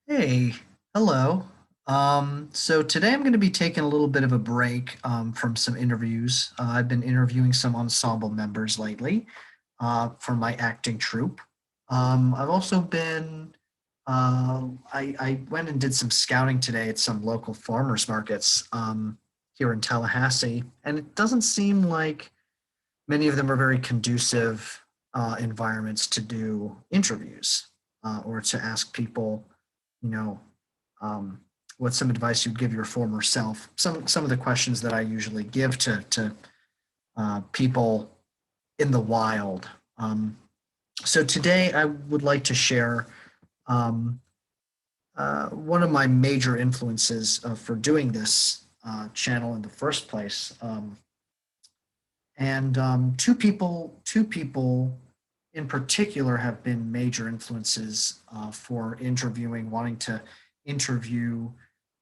Hey, hello. So today I'm going to be taking a little bit of a break from some interviews. I've been interviewing some ensemble members lately for my acting troupe. I've also been, I went and did some scouting today at some local farmers markets here in Tallahassee, and it doesn't seem like many of them are very conducive environments to do interviews or to ask people, you know, um, what's some advice you'd give your former self? Some of the questions that I usually give to people in the wild. So today I would like to share um, one of my major influences for doing this channel in the first place. And two people in particular have been major influences for interviewing, wanting to interview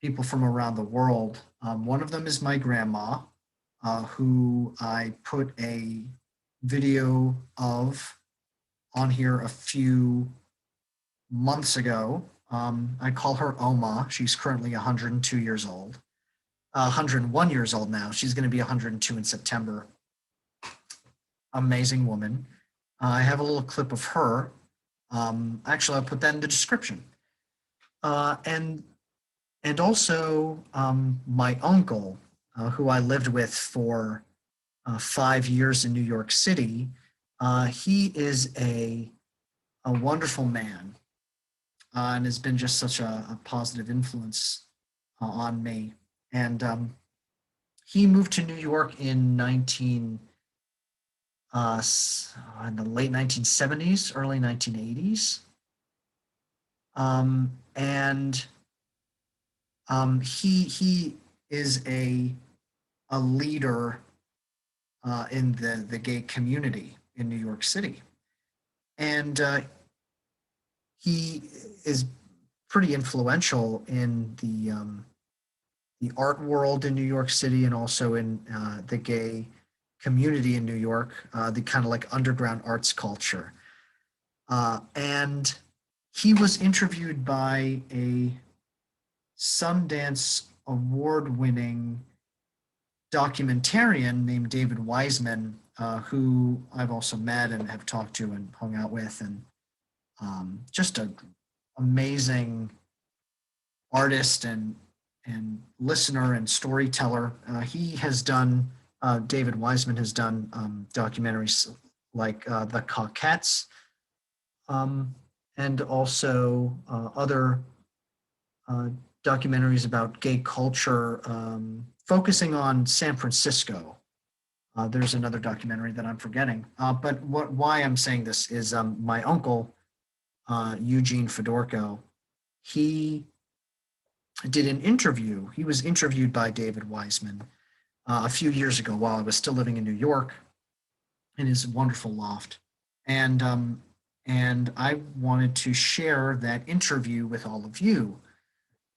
people from around the world. One of them is my grandma, who I put a video of on here a few months ago. I call her Oma. She's currently 102 years old, 101 years old now. She's going to be 102 in September. Amazing woman. I have a little clip of her. Actually, I'll put that in the description. Uh, and and also my uncle, who I lived with for 5 years in New York City. He is a wonderful man and has been just such a positive influence on me. And he moved to New York uh, in the late 1970s, early 1980s. And he is a leader in the gay community in New York City, and he is pretty influential in the art world in New York City and also in the gay community in New York, the kind of like underground arts culture. And he was interviewed by a Sundance award winning documentarian named David Weissman, who I've also met and have talked to and hung out with, and just an amazing artist and listener and storyteller. He has done David Weissman has done documentaries like The Coquettes, um, and also other uh, documentaries about gay culture, focusing on San Francisco. There's another documentary that I'm forgetting. But why I'm saying this is my uncle, Eugene Fedorko, he did an interview. He was interviewed by David Weissman a few years ago while I was still living in New York in his wonderful loft. And and I wanted to share that interview with all of you.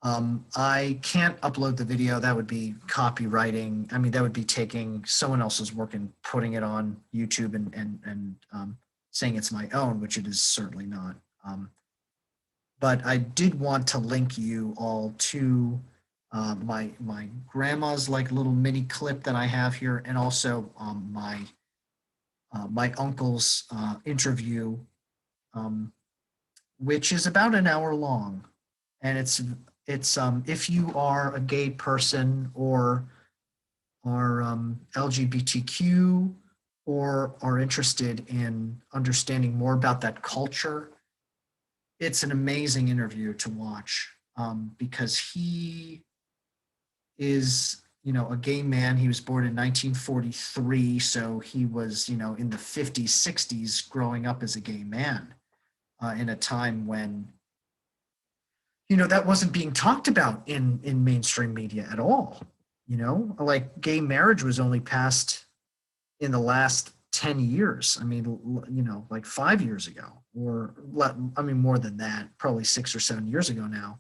I can't upload the video. That would be copywriting. I mean, that would be taking someone else's work and putting it on YouTube and saying it's my own, which it is certainly not. But I did want to link you all to my grandma's like little mini clip that I have here, and also my uncle's interview, um, which is about an hour long, and it's if you are a gay person or are LGBTQ or are interested in understanding more about that culture, it's an amazing interview to watch because he is, a gay man. He was born in 1943, so he was, in the 50s, 60s, growing up as a gay man in a time when that wasn't being talked about in mainstream media at all. Like gay marriage was only passed in the last 10 years. I mean, like 5 years ago, or I mean, more than that, probably 6 or 7 years ago now.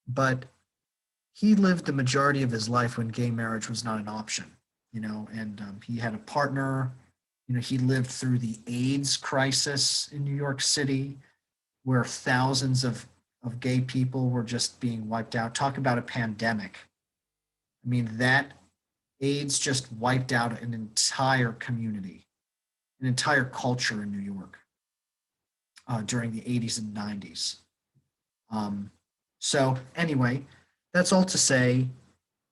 But he lived the majority of his life when gay marriage was not an option, and he had a partner. He lived through the AIDS crisis in New York City, where thousands of gay people were just being wiped out. Talk about a pandemic. I mean, that AIDS just wiped out an entire community, an entire culture in New York during the 80s and 90s. So, anyway, that's all to say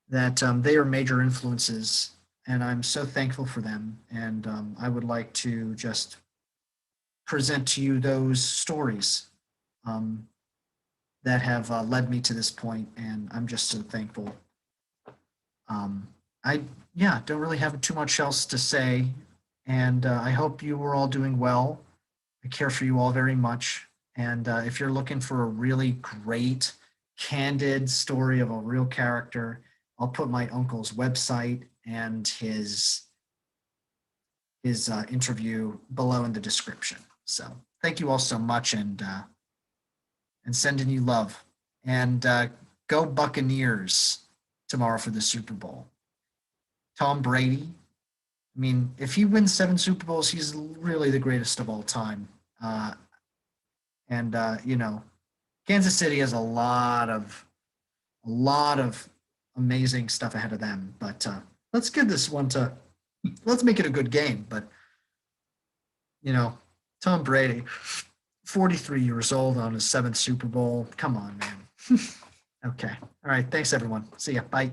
that they are major influences, and I'm so thankful for them. And I would like to just present to you those stories um, that have led me to this point, and I'm just so thankful. I yeah, don't really have too much else to say, and I hope you were all doing well. I care for you all very much, and if you're looking for a really great, candid story of a real character, I'll put my uncle's website and his interview below in the description. So thank you all so much, and sending you love. And go Buccaneers tomorrow for the Super Bowl. Tom Brady. I mean, if he wins 7 Super Bowls, he's really the greatest of all time. And you know, Kansas City has a lot of amazing stuff ahead of them. But let's give this one to let's make it a good game. But you know, Tom Brady, 43 years old on his 7th Super Bowl. Come on, man. Okay. All right. Thanks, everyone. See ya. Bye.